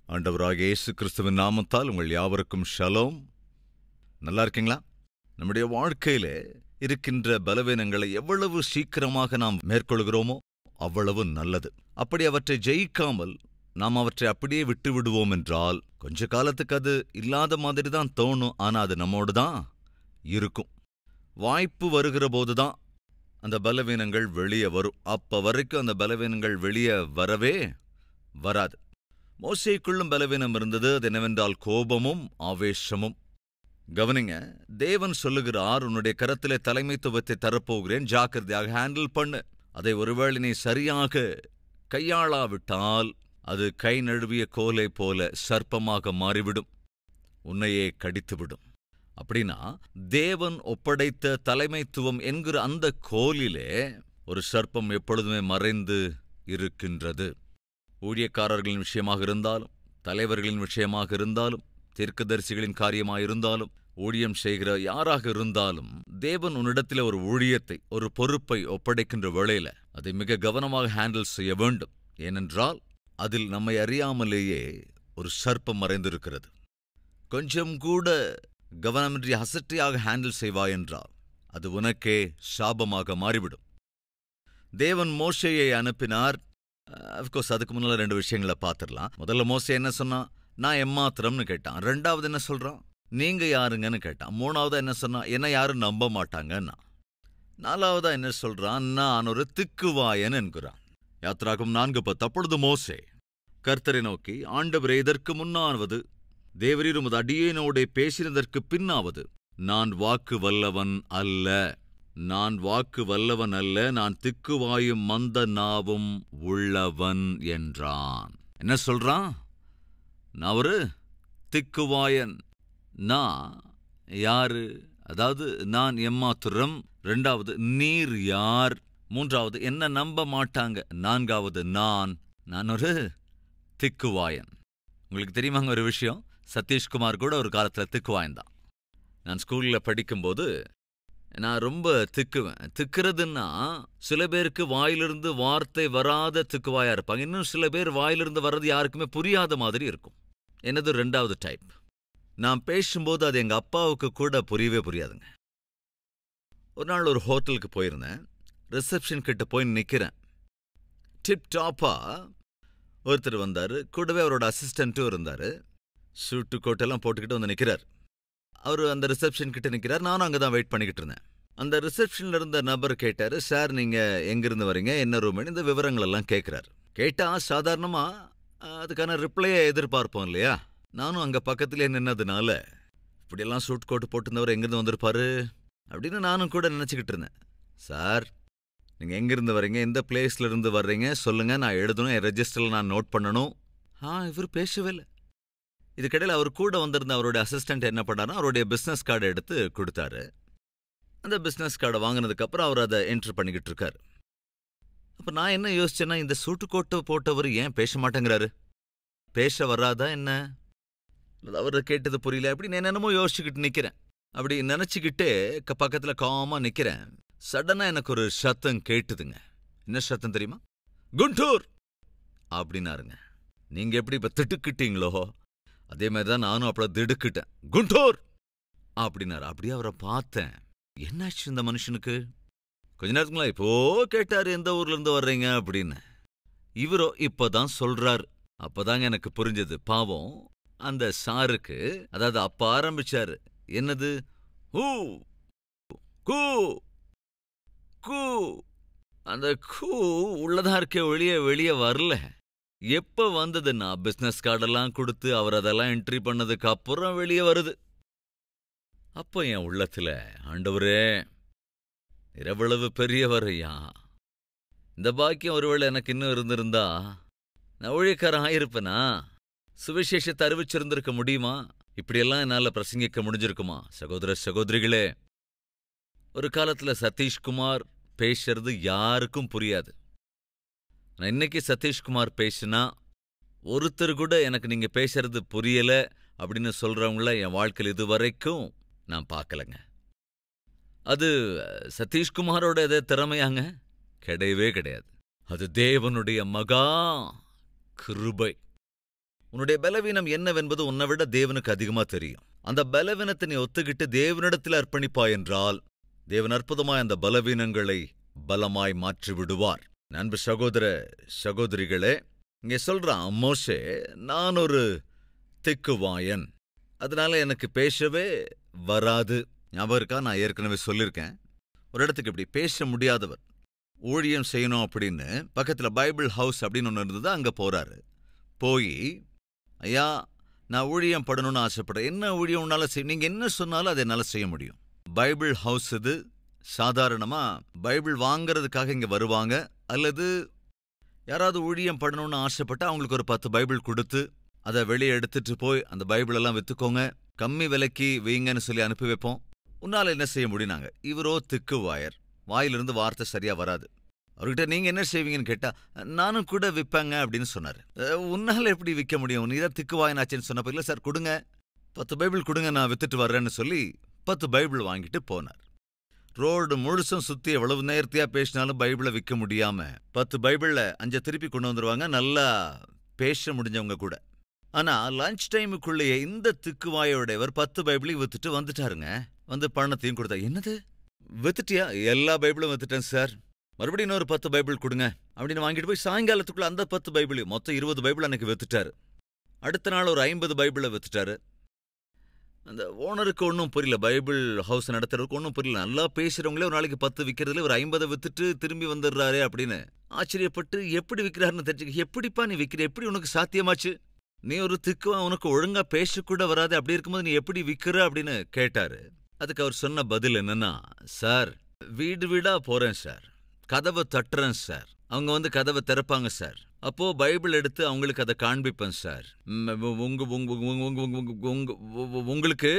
ஆண்டவராகிய இயேசு கிறிஸ்துவின் நாமத்தால் உங்கள் யாவருக்கும் ஷலோம். நல்லா இருக்கீங்களா? நம்முடைய வாழ்க்கையில இருக்கின்ற பலவீனங்களை எவ்வளவு சீக்கிரமாக நாம் மேற்கொள்கிறோமோ அவ்வளவு நல்லது. அப்படி அவற்றை ஜெயிக்காமல் நாம் அவற்றை அப்படியே விட்டு விடுவோம் என்றால் கொஞ்ச காலத்துக்கு அது இல்லாத மாதிரி தான் தோணும். ஆனா அது நம்மோடு தான் இருக்கும். வாய்ப்பு வருகிற போதுதான் அந்த பலவீனங்கள் வெளியே வரும். அப்ப வரைக்கும் அந்த பலவீனங்கள் வெளியே வரவே வராது. மோசேக்குள்ளும் பலவீனம் இருந்தது. அது என்னவென்றால் கோபமும் ஆவேசமும். கவனிங்க, தேவன் சொல்லுகிறார், உன்னுடைய கரத்திலே தலைமைத்துவத்தை தரப்போகிறேன், ஜாக்கிரதையாக ஹேண்டில் பண்ணு. அதை ஒருவேளை நீ சரியாக கையாளாவிட்டால் அது கை நழுவிய கோலை போல சர்ப்பமாக மாறிவிடும், உன்னையே கடித்துவிடும். அப்படின்னா தேவன் ஒப்படைத்த தலைமைத்துவம் என்கிற அந்த கோலிலே ஒரு சர்ப்பம் எப்பொழுதுமே மறைந்து இருக்கின்றது. ஊழியக்காரர்களின் விஷயமாக இருந்தாலும், தலைவர்களின் விஷயமாக இருந்தாலும், தீர்க்கதரிசிகளின் காரியமாயிருந்தாலும், ஊழியம் செய்கிற யாராக இருந்தாலும், தேவன் உன்னிடத்தில் ஒரு ஊழியத்தை, ஒரு பொறுப்பை ஒப்படைக்கின்ற வேளையில அதை மிக கவனமாக ஹேண்டில் செய்ய வேண்டும். ஏனென்றால் அதில் நம்மை அறியாமலேயே ஒரு சர்ப்பம் மறைந்திருக்கிறது. கொஞ்சம் கூட கவனமின்றி அசட்டையாக ஹேண்டில் செய்வாயென்றால் அது உனக்கே சாபமாக மாறிவிடும். தேவன் மோசேயை அனுப்பினார். அஃப்கோர்ஸ் அதுக்கு முன்னால 2 விஷயங்களை பார்த்துடலாம். முதல்ல மோசே என்ன சொன்னான்? நான் எம்மாத்திரம்னு கேட்டான். 2வது என்ன சொல்றான்? நீங்க யாருங்கன்னு கேட்டான். 3வது என்ன சொன்னான்? என்ன யாரும் நம்ப மாட்டாங்கன்னா. 4வதா என்ன சொல்றான்? நான் ஒரு திக்குவாயன் என்கிறான். யாத்ராகமம் 4:10. அப்பொழுது மோசே கர்த்தரை நோக்கி, ஆண்டவரே, இதற்கு முன்னாவது தேவரீர் உமது அடியேனோடே பேசினதற்கு பின்னாவது நான் வாக்கு வல்லவன் அல்ல, நான் வாக்கு வல்லவன் அல்ல, நான் திக்குவாயும் மந்த நாவும் உள்ளவன் என்றான். என்ன சொல்றான்? நான் ஒரு திக்குவாயன். நான் யாரு? அதாவது நான் எம்மாத்திரம். 2வது நீர் யார்? 3வது என்ன நம்ப மாட்டாங்க. 4வது நான் ஒரு திக்குவாயன். உங்களுக்கு தெரியுமாங்க ஒரு விஷயம்? சதீஷ்குமார் கூட ஒரு காலத்தில் திக்குவாயன் தான். நான் ஸ்கூலில் படிக்கும்போது நான் ரொம்ப திக்குவேன். திக்குறதுன்னா சில பேருக்கு வாயிலிருந்து வார்த்தை வராத திக்குவாயா இருப்பாங்க. இன்னும் சில பேர் வாயிலிருந்து வர்றது யாருக்குமே புரியாத மாதிரி இருக்கும். என்னது 2வது டைப். நான் பேசும்போது அது எங்க அப்பாவுக்கு கூட புரியவே புரியாதுங்க. ஒரு நாள் ஒரு ஹோட்டலுக்கு போயிருந்தேன். ரிசப்ஷன் கிட்ட போய் நிக்கிறேன். டிப் டாப்பா ஒருத்தர் வந்தாரு. கூடவே அவரோட அசிஸ்டன்ட்டும் இருந்தாரு. சூட்டு கோட்டெல்லாம் போட்டுக்கிட்டு வந்து நிக்கிறார். அவர் அந்த ரிசப்ஷன் கிட்ட நிற்கிறார். நானும் அங்கே தான் வெயிட் பண்ணிக்கிட்டு இருந்தேன். அந்த ரிசப்ஷனில் இருந்த நபர் கேட்டார், சார் நீங்கள் எங்கேருந்து வரீங்க, என்ன ரூம்னு, இந்த விவரங்கள் எல்லாம் கேட்குறாரு. கேட்டால் சாதாரணமாக அதுக்கான ரிப்ளையை எதிர்பார்ப்போம் இல்லையா? நானும் அங்கே பக்கத்துலேயே நின்னதுனால இப்படியெல்லாம் சூட் கோட்டு போட்டுருந்தவர் எங்கேருந்து வந்திருப்பாரு அப்படின்னு நானும் கூட நினச்சிக்கிட்டு இருந்தேன். சார், நீங்கள் எங்கேருந்து வரீங்க, எந்த பிளேஸ்லேருந்து வர்றீங்க சொல்லுங்கள், நான் எழுதணும், என் ரெஜிஸ்டரில் நான் நோட் பண்ணணும். இவர் பேசவே இல்லை. இதுக்கிடையில் அவர் கூட வந்திருந்த அவருடைய அசிஸ்டன்ட் என்ன பண்ணாருன்னா, அவருடைய பிஸ்னஸ் கார்டை எடுத்து கொடுத்தாரு. அந்த பிஸ்னஸ் கார்டை வாங்கினதுக்கப்புறம் அவர் அதை என்ட்ரு பண்ணிக்கிட்டு இருக்காரு. அப்போ நான் என்ன யோசிச்சேன்னா, இந்த சூட்டு கோட்டை போட்டவர் ஏன் பேச மாட்டேங்கிறாரு? பேச வராதா என்ன? அவர் கேட்டது புரியல. அப்படி நான் என்னமோ யோசிச்சுக்கிட்டு நிற்கிறேன். அப்படி நினச்சிக்கிட்டே பக்கத்தில் காமாக நிற்கிறேன். சடனாக எனக்கு ஒரு சத்தம் கேட்டுதுங்க. என்ன சத்தம் தெரியுமா? குண்டூர் அப்படின்னாருங்க. நீங்கள் எப்படி இப்போ திட்டுக்கிட்டீங்களோ அதே மாதிரி தான் நானும் அப்படி திடுக்கிட்டேன். குண்டூர் அப்படின்னாரு. அப்படியே அவரை பார்த்தேன். என்னாச்சு இந்த மனுஷனுக்கு? கொஞ்ச நேரத்துக்குலாம் இப்போ கேட்டாரு, எந்த ஊர்ல இருந்து வர்றீங்க அப்படின்னு. இவரோ இப்பதான் சொல்றாரு. அப்பதாங்க எனக்கு புரிஞ்சது. பாவம் அந்த சாருக்கு, அதாவது அப்ப ஆரம்பிச்சாரு. என்னது? ஹூ கூ கூ. அந்த கூ உள்ளதா இருக்க வெளியே வரல. எப்ப வந்ததுன்னா பிசினஸ் கார்டெல்லாம் கொடுத்து அவர் அதெல்லாம் என்ட்ரி பண்ணதுக்கு அப்புறம் வெளியே வருது. அப்ப என் உள்ளத்துல, ஆண்டவரே, எவ்வளவு பெரியவர் ஐயா, இந்த பாக்கியம் ஒருவேளை எனக்கு இன்னும் இருந்திருந்தா நான் ஊழியக்காரன் ஆயிருப்பேனா? சுவிசேஷத்தை அறிவிச்சிருந்திருக்க முடியுமா? இப்படியெல்லாம் என்னால பிரசங்கிக்க முடிஞ்சிருக்குமா? சகோதர சகோதரிகளே, ஒரு காலத்துல சதீஷ்குமார் பேசுறது யாருக்கும் புரியாது. நான் இன்னைக்கு சதீஷ்குமார் பேசினா ஒருத்தர் கூட எனக்கு நீங்க பேசுறது புரியல அப்படின்னு சொல்றவங்கள என் வாழ்க்கையில் இதுவரைக்கும் நான் பார்க்கலங்க. அது சதீஷ்குமாரோட எதே திறமையாங்க? கிடையவே கிடையாது. அது தேவனுடைய மகா கிருபை. உன்னுடைய பலவீனம் என்னவென்பது உன்னை விட தேவனுக்கு அதிகமா தெரியும். அந்த பலவீனத்தை நீ ஒத்துக்கிட்டு தேவனிடத்தில் அர்ப்பணிப்பாய் என்றால் தேவன் அற்புதமாய் அந்த பலவீனங்களை பலமாய் மாற்றி விடுவார். அன்பு சகோதர சகோதரிகளே, இங்கே சொல்றான் மோசே, நான் ஒரு திக்குவாயன், அதனால எனக்கு பேசவே வராது. ஞாபகம் இருக்கா? நான் ஏற்கனவே சொல்லியிருக்கேன். ஒரு இடத்துக்கு இப்படி பேச முடியாதவர் ஊழியம் செய்யணும் அப்படின்னு பக்கத்துல பைபிள் ஹவுஸ் அப்படின்னு ஒன்று இருந்தது. அங்க போறாரு. போய், ஐயா நான் ஊழியம் படணும்னு ஆசைப்படுறேன், என்ன ஊழியம் உன்னால நீங்க என்ன சொன்னாலும் அதை என்னால செய்ய முடியும். பைபிள் ஹவுஸ் இது சாதாரணமா பைபிள் வாங்கறதுக்காக இங்க வருவாங்க, அல்லது யாராவது ஊழியம் படணும்னு ஆசைப்பட்டா அவங்களுக்கு ஒரு 10 பைபிள் கொடுத்து அதை வெளியே எடுத்துட்டு போய் அந்த பைபிள் எல்லாம் வித்துக்கோங்க, கம்மி விலைக்கு வைங்கன்னு சொல்லி அனுப்பி வைப்போம். உன்னால என்ன செய்ய முடியுனாங்க. இவரோ திக்கு வாயர், வாயிலிருந்து வார்த்தை சரியா வராது. அவர்கிட்ட நீங்க என்ன செய்வீங்கன்னு கேட்டா, நானும் கூட விற்பேங்க அப்படின்னு சொன்னாரு. உன்னால எப்படி விற்க முடியும், நீ தான் திக்கு வாயனாச்சேன்னு சொன்னப்ப, இல்ல சார் கொடுங்க 10 பைபிள் கொடுங்க, நான் வித்துட்டு வர்றேன்னு சொல்லி 10 பைபிள் வாங்கிட்டு போனார். ரோடு முழுசும் சுத்தி எவ்வளவு நேர்த்தியா பேசினாலும் பைபிளை விற்க முடியாம 10 பைபிள்ல 5 திருப்பி கொண்டு வந்துருவாங்க, நல்லா பேச முடிஞ்சவங்க கூட. ஆனா லஞ்ச் டைமுக்குள்ளேயே இந்த திக்குவாயோடையவர் 10 பைபிளையும் வித்துட்டு வந்துட்டாருங்க. வந்து பணத்தையும் கொடுத்தா. என்னது வித்துட்டியா? எல்லா பைபிளும் வித்துட்டேன் சார், மறுபடியும் இன்னொரு 10 பைபிள் கொடுங்க அப்படின்னு வாங்கிட்டு போய் சாயங்காலத்துக்குள்ள அந்த 10 பைபிளையும் மொத்தம் 20 பைபிள் அன்னைக்கு வித்துட்டாரு. அடுத்த நாள் ஒரு 50 பைபிளை வித்துட்டாரு. அந்த ஓனருக்கு ஒன்றும் புரியல, பைபிள் ஹவுஸ் நடத்துறதுக்கு ஒன்றும் புரியல. நல்லா பேசுறவங்களே ஒரு நாளைக்கு 10 விற்கிறதுல ஒரு 50 வித்துட்டு திரும்பி வந்துடுறாரு அப்படின்னு ஆச்சரியப்பட்டு, எப்படி விற்கிறாருன்னு தெரிஞ்சுக்க. எப்படிப்பா நீ விற்கிற, எப்படி உனக்கு சாத்தியமாச்சு, நீ ஒரு திக்குவா, உனக்கு ஒழுங்கா பேசக்கூட வராது, அப்படி இருக்கும்போது நீ எப்படி விற்கிற அப்படின்னு கேட்டாரு. அதுக்கு அவர் சொன்ன பதில் என்னன்னா, சார் வீடு வீடா போறேன் சார், கதவை தட்டுறேன் சார், அவங்க வந்து கதவை திறப்பாங்க சார், அப்போ பைபிள் எடுத்து அவங்களுக்கு அதை காண்பிப்பேன் சார். உங்களுக்கு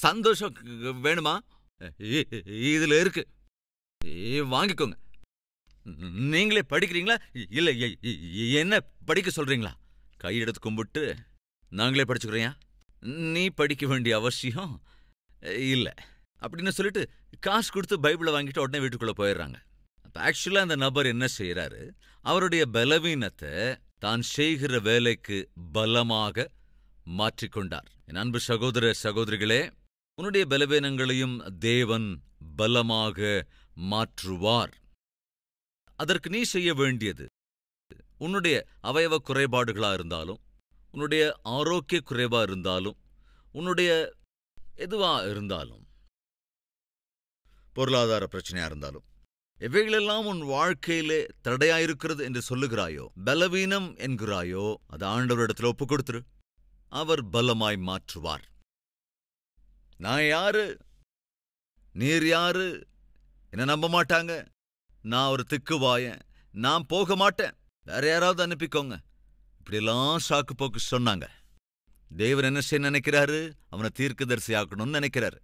சந்தோஷம் வேணுமா, இதுல இருக்கு, வாங்கிக்கோங்க. நீங்களே படிக்கிறீங்களா, இல்ல என்ன படிக்க சொல்றீங்களா? கையெடுத்து கும்பிட்டு, நாங்களே படிச்சுக்கிறேன், நீ படிக்க வேண்டிய அவசியம் இல்ல அப்படின்னு சொல்லிட்டு காசு கொடுத்து பைபிளை வாங்கிட்டு உடனே வீட்டுக்குள்ள போயிடுறாங்க. ஆக்சுவலா அந்த நபர் என்ன செய்யறாரு, அவருடைய பலவீனத்தை தான் செய்கிற வேலைக்கு பலமாக மாற்றிக்கொண்டார். என் அன்பு சகோதர சகோதரிகளே, உன்னுடைய பலவீனங்களையும் தேவன் பலமாக மாற்றுவார். அதற்கு நீ செய்ய வேண்டியது, உன்னுடைய அவயவ குறைபாடுகளா இருந்தாலும், உன்னுடைய ஆரோக்கிய குறைவா இருந்தாலும், உன்னுடைய எதுவா இருந்தாலும், பொருளாதார பிரச்சனையா இருந்தாலும், எவைகளெல்லாம் உன் வாழ்க்கையிலே தடையாயிருக்கிறது என்று சொல்லுகிறாயோ, பலவீனம் என்கிறாயோ, அது ஆண்டவரிடத்தில் ஒப்புக் கொடுத்துரு. அவர் பலமாய் மாற்றுவார். நான் யாரு, நீர் யாரு, என்ன நம்ப மாட்டாங்க, நான் ஒரு திக்குவாயன், நான் போக மாட்டேன், வேற யாராவது அனுப்பிக்கோங்க, இப்படியெல்லாம் சாக்கு போக்கு சொன்னாங்க. தேவன் என்ன செய்ய நினைக்கிறாரு, அவனை தீர்க்கதரிசி ஆக்கணும்னு நினைக்கிறாரு,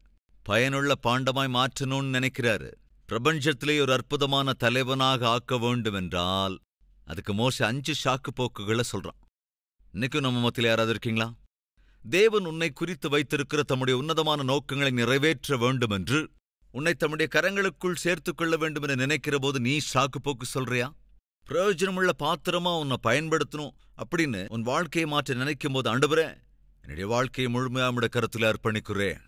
பயனுள்ள பாண்டமாய் மாற்றணும்னு நினைக்கிறாரு. பிரபஞ்சத்திலே ஒரு அற்புதமான தலைவனாக ஆக்க வேண்டும் என்றால் அதுக்கு மோசே 5 சாக்கு போக்குகளை சொல்றான். இன்னைக்கும் நம்ம மத்தியில் யாராவது இருக்கீங்களா? தேவன் உன்னை குறித்து வைத்திருக்கிற தம்முடைய உன்னதமான நோக்கங்களை நிறைவேற்ற வேண்டும் என்று உன்னை தம்முடைய கரங்களுக்குள் சேர்த்துக் கொள்ள வேண்டும் என்று நினைக்கிற போது நீ சாக்கு போக்கு சொல்றியா? பிரயோஜனமுள்ள பாத்திரமா உன்னை பயன்படுத்தணும் அப்படின்னு உன் வாழ்க்கையை மாற்ற நினைக்கும் போது, ஆண்டவரே என்னுடைய வாழ்க்கையை முழுமையா உம்முடைய கருத்தில் அர்ப்பணிக்கிறேன்,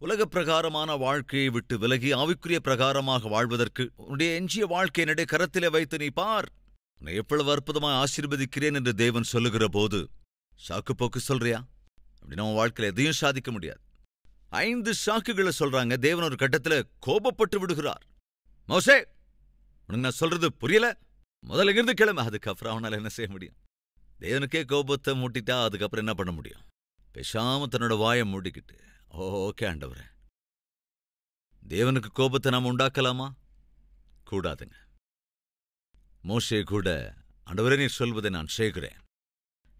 உலக பிரகாரமான வாழ்க்கையை விட்டு விலகி ஆவிக்குரிய பிரகாரமாக வாழ்வதற்கு உன்னுடைய எஞ்சிய வாழ்க்கை என்னுடைய கரத்திலே வைத்து நீ பார், உன்னை எவ்வளவு அற்புதமாக ஆசீர்வதிக்கிறேன் என்று தேவன் சொல்லுகிற போது சாக்கு போக்கு சொல்றியா? அப்படின்னு உன் வாழ்க்கையில எதையும் சாதிக்க முடியாது. 5 சாக்குகளை சொல்றாங்க. தேவன் ஒரு கட்டத்துல கோபப்பட்டு விடுகிறார். மோசே, உனக்கு நான் சொல்றது புரியல, முதல்ல இருந்து கிளம்ப. அதுக்கப்புறம் அவனால என்ன செய்ய முடியும்? தேவனுக்கே கோபத்தை மூட்டிட்டா அதுக்கப்புறம் என்ன பண்ண முடியும்? பேசாம தன்னோட வாயை மூடிக்கிட்டு, ஓகே ஆண்டவரே. தேவனுக்கு கோபத்தை நாம் உண்டாக்கலாமா? கூடாதுங்க. மோசே கூட, ஆண்டவரே நீர் சொல்வதை நான் செய்கிறேன்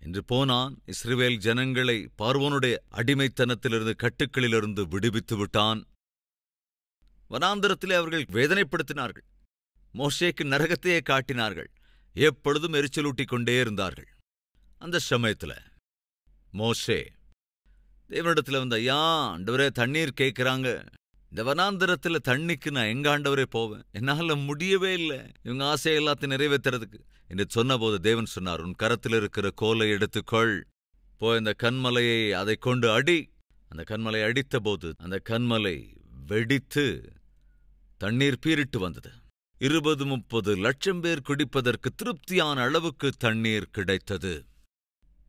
என்று போனான். இஸ்ரவேல் ஜனங்களை பார்வோனுடைய அடிமைத்தனத்திலிருந்து, கட்டுக்களிலிருந்து விடுவித்து விட்டான். வனாந்தரத்திலே அவர்கள் வேதனைப்படுத்தினார்கள். மோசேக்கு நரகத்தையே காட்டினார்கள். எப்பொழுதும் எரிச்சலூட்டிக் கொண்டே இருந்தார்கள். அந்த சமயத்துல மோசே தேவனிடத்துல வந்து, ஐயா ஆண்டவரே தண்ணீர் கேட்கிறாங்க, இந்த வனாந்தரத்துல தண்ணிக்கு நான் எங்க ஆண்டவரே போவேன்? என்னால முடியவே இல்லை இவங்க ஆசை எல்லாத்தையும் நிறைவேற்றுறதுக்கு என்று சொன்னபோது தேவன் சொன்னார், உன் கரத்தில் இருக்கிற கோலை எடுத்துக்கொள், போய் இந்த கன்மலையை அதை கொண்டு அடி. அந்த கன்மலை அடித்த போது அந்த கன்மலை வெடித்து தண்ணீர் பீரிட்டு வந்தது. 20-30 லட்சம் பேர் குடிப்பதற்கு திருப்தியான அளவுக்கு தண்ணீர் கிடைத்தது.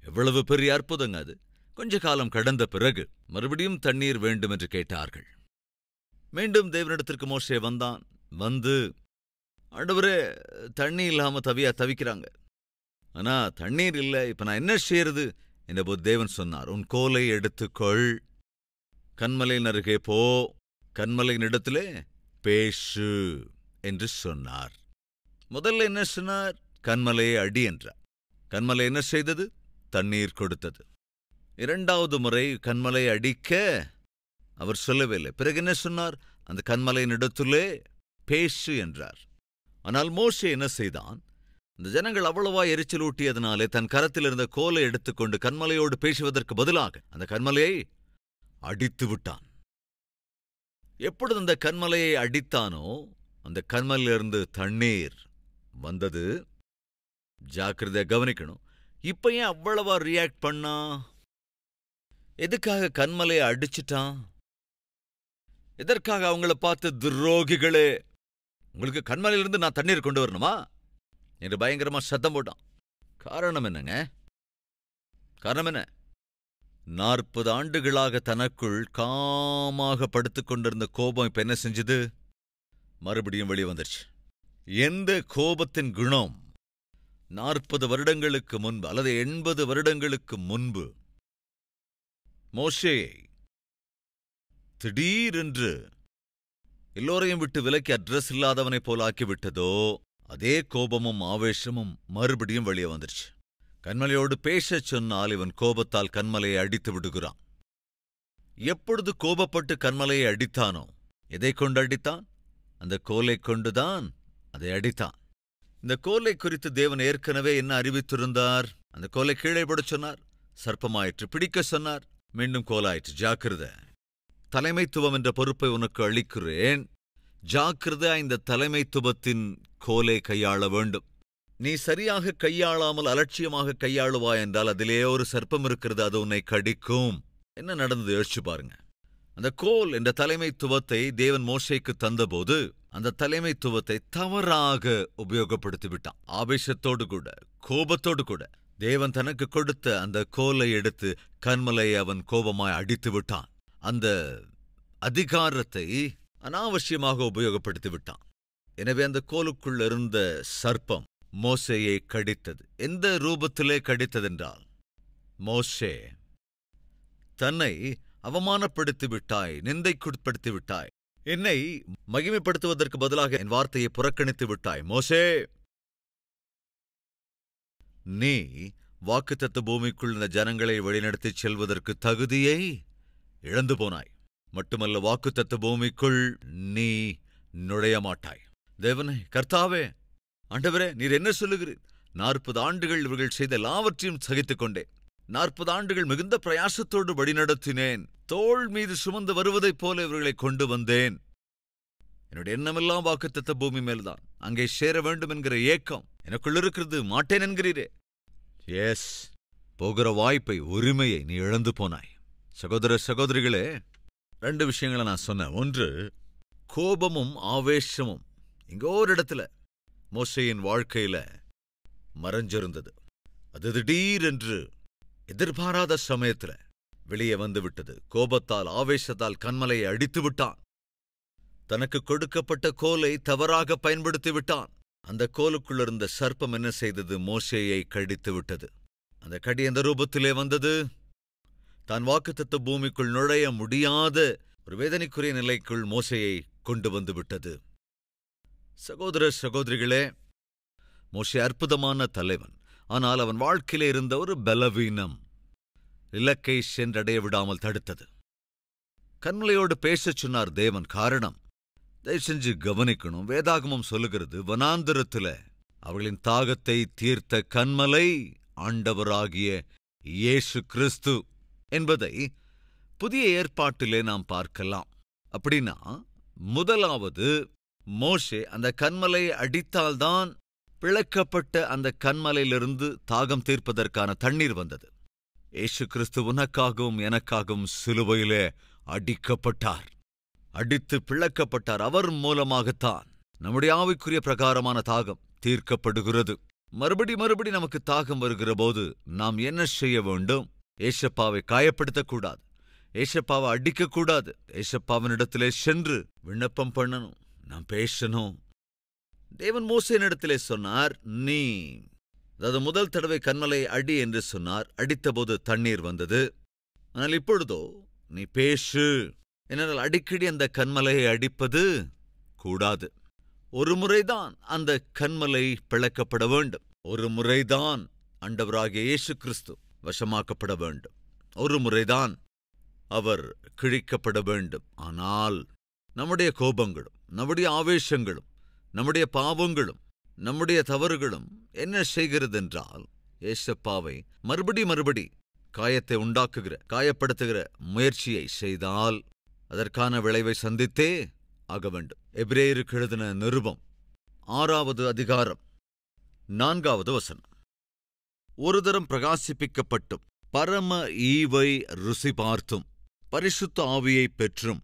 எவ்வளவு பெரிய அற்புதங்க அது! கொஞ்ச காலம் கடந்த பிறகு மறுபடியும் தண்ணீர் வேண்டும் என்று கேட்டார்கள். மீண்டும் தேவனிடத்திற்கு மோசே வந்தான். வந்து, ஆண்டவரே, தண்ணி இல்லாம தவிக்கிறாங்க, ஆனா தண்ணீர் இல்லை, இப்ப நான் என்ன செய்யறது என்றபோது தேவன் சொன்னார், உன் கோலை எடுத்துக்கொள், கன்மலையின் அருகே போ, கன்மலையின் இடத்திலே பேசு என்று சொன்னார். முதல்ல என்ன சொன்னார்? கன்மலையை அடி என்றார். கன்மலை என்ன செய்தது? தண்ணீர் கொடுத்தது. இரண்டாவது முறை கன்மலை அடிக்க அவர் சொல்லவே இல்லை. பிறகு என்ன சொன்னார்? அந்த கன்மலையின் இடத்திலே பேசு என்றார். ஆனால் மோசே என்ன செய்தான்? இந்த ஜனங்கள் அவ்வளவா எரிச்சல் ஊட்டியதனாலே தன் கரத்தில் இருந்த கோலை எடுத்துக்கொண்டு கன்மலையோடு பேசுவதற்கு பதிலாக அந்த கன்மலையை அடித்து விட்டான். எப்பொழுது அந்த கன்மலையை அடித்தானோ அந்த கன்மலையிலிருந்து தண்ணீர் வந்தது. ஜாக்கிரதையா கவனிக்கணும். இப்ப ஏன் அவ்வளவா ரியாக்ட் பண்ணா? எதுக்காக கன்மலையை அடிச்சிட்டான்? எதற்காக அவங்கள பார்த்து, துரோகிகளே, உங்களுக்கு கன்மலையிலிருந்து நான் தண்ணீர் கொண்டு வரணுமா என்று பயங்கரமா சத்தம் போட்டான். காரணம் என்னங்க? காரணம் என்ன? 40 ஆண்டுகளாக தனக்குள் காமாக படுத்துக் கொண்டிருந்த கோபம் இப்ப என்ன செஞ்சது? மறுபடியும் வெளியே வந்துருச்சு. எந்த கோபத்தின் குணம் 40 வருடங்களுக்கு முன்பு அல்லது 80 வருடங்களுக்கு முன்பு மோசேயை திடீரென்று எல்லோரையும் விட்டு விலக்கி அட்ரஸ் இல்லாதவனைப் போல ஆக்கிவிட்டதோ, அதே கோபமும் ஆவேசமும் மறுபடியும் வெளியே வந்துருச்சு. கன்மலையோடு பேசச் சொன்னால் இவன் கோபத்தால் கன்மலையை அடித்து விடுகிறான். எப்பொழுது கோபப்பட்டு கன்மலையை அடித்தானோ, எதை கொண்டு அடித்தான்? அந்த கோலை கொண்டுதான் அதை அடித்தான். இந்த கோலை குறித்து தேவன் ஏற்கனவே என்ன அறிவித்திருந்தார்? அந்த கோலை கீழே போடச் சொன்னார். சர்ப்பமாயிற்று. பிடிக்க சொன்னார். மீண்டும் கோலாயிற்று. ஜாக்கிரதை, தலைமைத்துவம் என்ற பொறுப்பை உனக்கு அளிக்கிறேன். ஜாக்கிரதை, இந்த தலைமைத்துவத்தின் கோலை கையாள வேண்டும். நீ சரியாக கையாளாமல் அலட்சியமாக கையாளுவாய் என்றால் அதிலே ஒரு சர்ப்பம் இருக்கிறது, அது உன்னை கடிக்கும். என்ன நடந்தது யோசிச்சு பாருங்க. அந்த கோல் என்ற தலைமைத்துவத்தை தேவன் மோசேக்கு தந்தபோது அந்த தலைமைத்துவத்தை தவறாக உபயோகப்படுத்தி விட்டான். ஆவேசத்தோடு கூட, கோபத்தோடு கூட தேவன் தனக்கு கொடுத்த அந்த கோலை எடுத்து கன்மலையை அவன் கோபமாய் அடித்து விட்டான். அந்த அதிகாரத்தை அனாவசியமாக உபயோகப்படுத்தி விட்டான். எனவே அந்த கோலுக்குள் இருந்த சர்ப்பம் மோசேயை கடித்தது. எந்த ரூபத்திலே கடித்ததென்றால், மோசே, தன்னை அவமானப்படுத்தி விட்டாய், நிந்தைக்குட்படுத்தி விட்டாய், என்னை மகிமைப்படுத்துவதற்கு பதிலாக என் வார்த்தையை புறக்கணித்து விட்டாய். மோசே, நீ வாக்குத்தத்த பூமிக்குள் இந்த ஜனங்களை வழிநடத்திச் செல்வதற்கு தகுதியை இழந்து போனாய். மட்டுமல்ல, வாக்குத்தத்த பூமிக்குள் நீ நுழைய மாட்டாய். தேவனே, கர்த்தாவே, ஆண்டவரே, நீர் என்ன சொல்லுகிறீர்? 40 ஆண்டுகள் இவர்கள் செய்த எல்லாவற்றையும் சகித்துக் கொண்டேன். 40 ஆண்டுகள் மிகுந்த பிரயாசத்தோடு வழிநடத்தினேன். தோள் மீது சுமந்து வருவதைப் போல இவர்களை கொண்டு வந்தேன். என்னுடைய எண்ணமெல்லாம் வாக்குத்தத்த பூமி மேல்தான். அங்கே சேர வேண்டும் என்கிற ஏக்கம் எனக்குள் இருக்கிறது. மாட்டேன் என்கிறீரே. எஸ், போகிற வாய்ப்பை, உரிமையை நீ இழந்து போனாய். சகோதர சகோதரிகளே, 2 விஷயங்களை நான் சொன்னேன். ஒன்று, கோபமும் ஆவேசமும் இங்கோ ஒரு இடத்துல மோசேயின் வாழ்க்கையில மறைஞ்சிருந்தது. அது திடீரென்று எதிர்பாராத சமயத்துல வெளியே வந்து விட்டது. கோபத்தால், ஆவேசத்தால் கன்மலையை அடித்து விட்டான். தனக்கு கொடுக்கப்பட்ட கோலை தவறாக பயன்படுத்தி விட்டான். அந்த கோலுக்குள்ள இருந்த சர்ப்பம் என்ன செய்தது? மோசேயை கடித்து விட்டது. அந்த கடி எந்த ரூபத்திலே வந்தது? தான் வாக்குத்தத்த பூமிக்குள் நுழைய முடியாத ஒரு வேதனைக்குரிய நிலைக்குள் மோசேயை கொண்டு வந்து விட்டது. சகோதர சகோதரிகளே, மோசே அற்புதமான தலைவன். ஆனால் அவன் வாழ்க்கையிலே இருந்த ஒரு பலவீனம் இலக்கை சென்றடைய விடாமல் தடுத்தது. கன்மலையோடு பேசச் சொன்னார் தேவன். காரணம், தயவு செஞ்சு கவனிக்கணும். வேதாகமம் சொல்லுகிறது, வனாந்திரத்துல அவர்களின் தாகத்தை தீர்த்த கன்மலை ஆண்டவராகிய இயேசு கிறிஸ்து என்பதை புதிய ஏற்பாட்டிலே நாம் பார்க்கலாம். அப்படின்னா முதலாவது மோசே அந்த கன்மலையை அடித்தால்தான் பிளக்கப்பட்ட அந்த கன்மலையிலிருந்து தாகம் தீர்ப்பதற்கான தண்ணீர் வந்தது. இயேசு கிறிஸ்து உனக்காகவும் எனக்காகவும் சிலுவையிலே அடிக்கப்பட்டார், அடித்து பிளக்கப்பட்டார். அவர் மூலமாகத்தான் நம்முடைய ஆவிக்குரிய பிரகாரமான தாகம் தீர்க்கப்படுகிறது. மறுபடி நமக்கு தாகம் வருகிற போது நாம் என்ன செய்ய வேண்டும்? ஏசப்பாவை காயப்படுத்தக்கூடாது, ஏசப்பாவை அடிக்கக்கூடாது. ஏசப்பாவினிடத்திலே சென்று விண்ணப்பம் பண்ணணும், நாம் பேசணும். தேவன் மோசேனிடத்திலே சொன்னார், நீ அதாவது முதல் தடவை கன்மலை அடி என்று சொன்னார். அடித்தபோது தண்ணீர் வந்தது. ஆனால் இப்பொழுதோ நீ பேசு. என்னால் அடிக்கடி அந்த கன்மலையை அடிப்பது கூடாது. ஒரு முறைதான் அந்த கன்மலை பிளக்கப்பட வேண்டும். ஒரு முறைதான் ஆண்டவராகிய இயேசு கிறிஸ்து வசமாக்கப்பட வேண்டும். ஒரு முறைதான் அவர் கிழிக்கப்பட வேண்டும். ஆனால் நம்முடைய கோபங்களும் நம்முடைய ஆவேசங்களும் நம்முடைய பாவங்களும் நம்முடைய தவறுகளும் என்ன செய்கிறதென்றால், ஏசப்பாவை மறுபடி காயத்தை உண்டாக்குகிற காயப்படுத்துகிற முயற்சியை செய்தால் அதற்கான விளைவை சந்தித்தே ஆக வேண்டும். எபிரேயருக்கு எழுதின நிருபம் 6வது அதிகாரம் 4வது வசனம். ஒரு தரம் பிரகாசிப்பிக்கப்பட்டும் பரம ஈவை ருசி பார்த்தும் பரிசுத்த ஆவியை பெற்றும்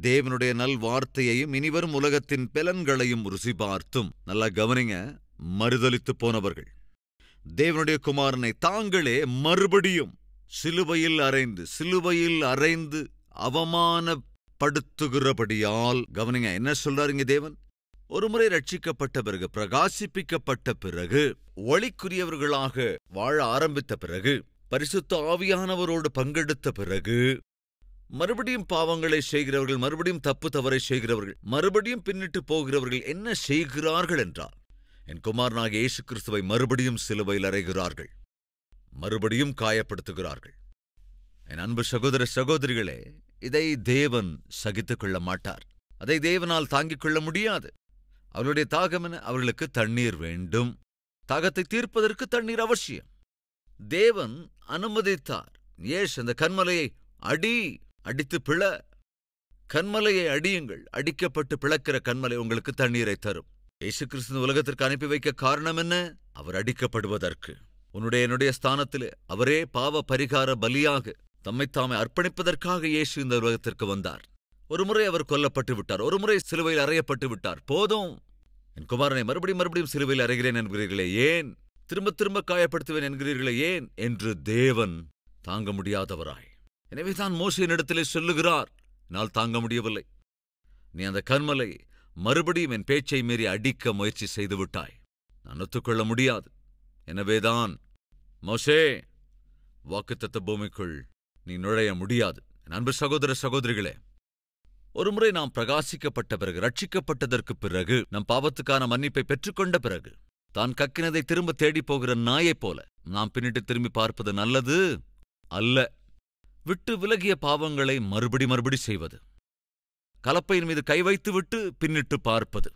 தேவனுடைய நல்வார்த்தையையும் இனிவரும் உலகத்தின் பலன்களையும் ருசி பார்த்தும், நல்லா கவனிங்க, மறுதலித்து போனவர்கள் தேவனுடைய குமாரனை தாங்களே மறுபடியும் சிலுவையில் அறைந்து அவமானப்படுத்துகிறபடியால், கவனிங்க என்ன சொல்றாருங்க தேவன்? ஒருமுறை ரட்சிக்கப்பட்ட பிறகு, பிரகாசிப்பிக்கப்பட்ட பிறகு, ஒளிக்குரியவர்களாக வாழ ஆரம்பித்த பிறகு, பரிசுத்த ஆவியானவரோடு பங்கெடுத்த பிறகு, மறுபடியும் பாவங்களை செய்கிறவர்கள், மறுபடியும் தப்பு தவறை செய்கிறவர்கள், மறுபடியும் பின்னிட்டு போகிறவர்கள் என்ன செய்கிறார்கள் என்றால், என் குமாரனாகிய இயேசு கிறிஸ்துவை மறுபடியும் சிலுவையில் அறைகிறார்கள், மறுபடியும் காயப்படுத்துகிறார்கள். என் அன்பு சகோதர சகோதரிகளே, இதை தேவன் சகித்துக் கொள்ள மாட்டார். அதை தேவனால் தாங்கிக் கொள்ள முடியாது. அவர்களுடைய தாகம் என? அவர்களுக்கு தண்ணீர் வேண்டும். தாகத்தை தீர்ப்பதற்கு தண்ணீர் அவசியம். தேவன் அனுமதித்தார். அந்த கன்மலையை அடித்து பிள, கன்மலையை அடியுங்கள். அடிக்கப்பட்டு பிளக்கிற கன்மலை உங்களுக்கு தண்ணீரை தரும். இயேசு கிறிஸ்து உலகத்திற்கு அனுப்பி வைக்க காரணம் என்ன? அவர் அடிக்கப்படுவதற்கு. என்னுடைய ஸ்தானத்திலே அவரே பாவ பரிகார பலியாக தம்மைத்தாமே அர்ப்பணிப்பதற்காக இயேசு இந்த உலகத்திற்கு வந்தார். ஒருமுறை அவர் கொல்லப்பட்டு விட்டார், ஒருமுறை சிலுவையில் அறையப்பட்டு விட்டார். போதும், என் குமாரனை மறுபடியும் சிலுவையில் அறைகிறேன் என்கிறீர்களே ஏன்? திரும்ப காயப்படுத்துவேன் என்கிறீர்களே ஏன் என்று தேவன் தாங்க முடியாதவராய். எனவே தான் மோசேயினிடத்திலே சொல்லுகிறார், என்னால் தாங்க முடியவில்லை. நீ அந்த கன்மலை மறுபடியும் என் பேச்சை மீறி அடிக்க முயற்சி செய்து விட்டாய், நான் ஒத்துக்கொள்ள முடியாது. எனவேதான் மோசே, வாக்குத்தத்த பூமிக்குள் நீ நுழைய முடியாது. என் அன்பு சகோதர சகோதரிகளே, ஒருமுறை நாம் பிரகாசிக்கப்பட்ட பிறகு, ரட்சிக்கப்பட்டதற்கு பிறகு, நம் பாவத்துக்கான மன்னிப்பை பெற்றுக்கொண்ட பிறகு, தான் கக்கினதை திரும்ப தேடி போகிற நாயைப் போல நாம் பின்னிட்டு திரும்பி பார்ப்பது நல்லது அல்ல. விட்டு விலகிய பாவங்களை மறுபடி செய்வது, கலப்பையின் மீது கை வைத்துவிட்டு பின்னிட்டு பார்ப்பது,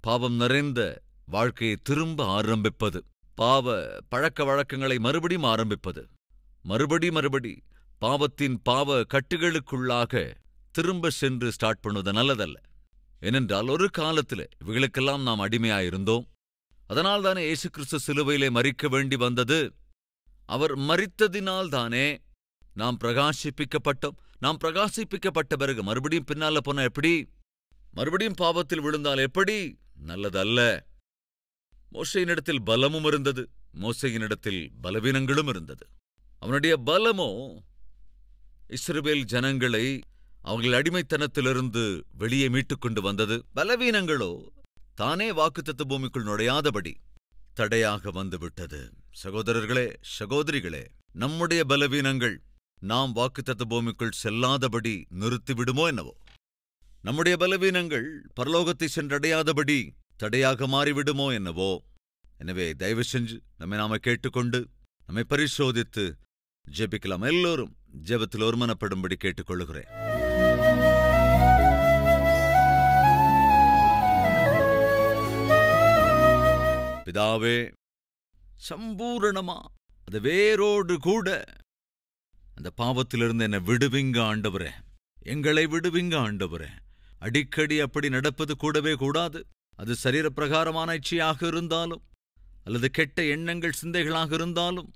பாவம் நிறைந்த வாழ்க்கையை திரும்ப ஆரம்பிப்பது, பாவ பழக்க வழக்கங்களை மறுபடியும் ஆரம்பிப்பது, மறுபடி பாவத்தின் பாவ கட்டுகளுக்குள்ளாக திரும்ப சென்று ஸ்டார்ட் பண்ணுவது நல்லதல்ல. ஏனென்றால் ஒரு காலத்தில் இவைகளுக்கெல்லாம் நாம் அடிமையாயிருந்தோம். அதனால்தானே இயேசு கிறிஸ்து சிலுவையிலே மரிக்க வேண்டி வந்தது. அவர் மரித்ததினால்தானே நாம் பிரகாசிப்பிக்கப்பட்டோம். நாம் பிரகாசிப்பிக்கப்பட்ட பிறகு மறுபடியும் பின்னால போன எப்படி? மறுபடியும் பாவத்தில் விழுந்தால் எப்படி? நல்லதல்ல. மோசேயினிடத்தில் பலமும் இருந்தது, மோசேயினிடத்தில் பலவீனங்களும் இருந்தது. அவனுடைய பலமோ இஸ்ரவேல் ஜனங்களை அவர்கள் அடிமைத்தனத்திலிருந்து வெளியே மீட்டுக்கொண்டு வந்தது. பலவீனங்களோ தானே வாக்குத்தத்த பூமிக்குள் நுழையாதபடி தடையாக வந்துவிட்டது. சகோதரர்களே, சகோதரிகளே, நம்முடைய பலவீனங்கள் நாம் வாக்குத்தத்த பூமிக்குள் செல்லாதபடி நிறுத்திவிடுமோ என்னவோ? நம்முடைய பலவீனங்கள் பரலோகத்தை சென்றடையாதபடி தடையாக மாறிவிடுமோ என்னவோ? எனவே தயவு செஞ்சு நாம கேட்டுக்கொண்டு நம்மை பரிசோதித்து ஜெபிக்கலாம். எல்லோரும் ஜெபத்தில் ஒருமனப்படும்படி கேட்டுக்கொள்கிறேன். பிதாவே, சம்பூரணமா அது வேரோடு கூட அந்த பாவத்திலிருந்து என்னை விடுவிங்க ஆண்டவரே. எங்களை விடுவிங்க ஆண்டவரே. அடிக்கடி அப்படி நடப்பது கூடவே கூடாது. அது சரீரப்பிரகாரமான இச்சையாக இருந்தாலும், அல்லது கெட்ட எண்ணங்கள் சிந்தைகளாக இருந்தாலும்,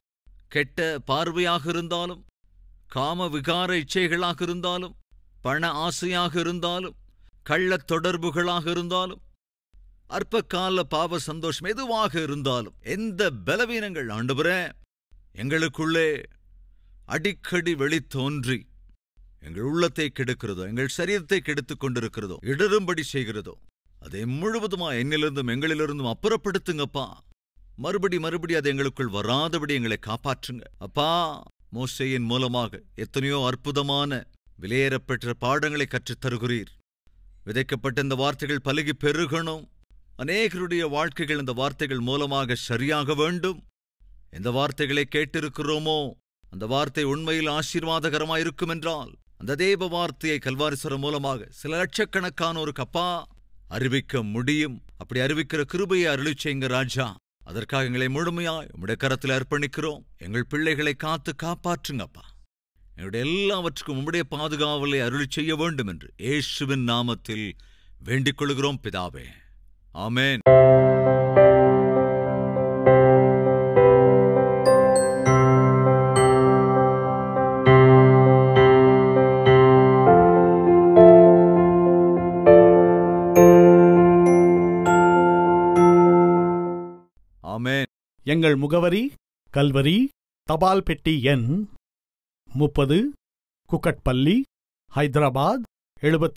கெட்ட பார்வையாக இருந்தாலும், காம விகார இச்சைகளாக இருந்தாலும், பண ஆசையாக இருந்தாலும், கள்ளத் தொடர்புகளாக இருந்தாலும், அற்பகால பாவ சந்தோஷம் எதுவாக இருந்தாலும், எந்த பலவீனங்கள் ஆண்டவரே எங்களுக்குள்ளே அடிக்கடி வெளித்தோன்றி எங்கள் உள்ளத்தை கெடுக்கிறதோ, எங்கள் சரீரத்தை கெடுத்துக் கொண்டிருக்கிறதோ, இடரும்படி செய்கிறதோ, அதை முழுவதுமா என்னிலிருந்தும் எங்களிலிருந்தும் அப்புறப்படுத்துங்கப்பா. மறுபடி அது எங்களுக்குள் வராதபடி எங்களை காப்பாற்றுங்க அப்பா. மோசேயின் மூலமாக எத்தனையோ அற்புதமான விலையேறப்பெற்ற பாடங்களை கற்றுத் தருகிறீர். விதைக்கப்பட்ட இந்த வார்த்தைகள் பலுகி பெருகணும். அநேகருடைய வாழ்க்கைகள் இந்த வார்த்தைகள் மூலமாக சரியாக வேண்டும். எந்த வார்த்தைகளை கேட்டிருக்கிறோமோ அந்த வார்த்தை உண்மையில் ஆசீர்வாதகரமாயிருக்கும் என்றால், அந்த தேவ வார்த்தையை கல்வாரிசரம் மூலமாக சில லட்சக்கணக்கானோருக்கு அப்பா அறிவிக்க முடியும். அப்படி அறிவிக்கிற கிருபையை அருளிச் செய்யுங்க ராஜா. அதற்காக எங்களை முழுமையாய் உம்முடைய கரத்தில் அர்ப்பணிக்கிறோம். எங்கள் பிள்ளைகளை காத்து காப்பாற்றுங்கப்பா. எங்களுடைய எல்லாவற்றுக்கும் உம்முடைய பாதுகாவலை அருளிச் செய்ய வேண்டும் என்று இயேசுவின் நாமத்தில் வேண்டிக் கொள்கிறோம் பிதாவே. ஆமென். எங்கள் முகவரி கல்வரி, தபால் பெட்டி எண் 30, குக்கட்பள்ளி, ஹைதராபாத் 72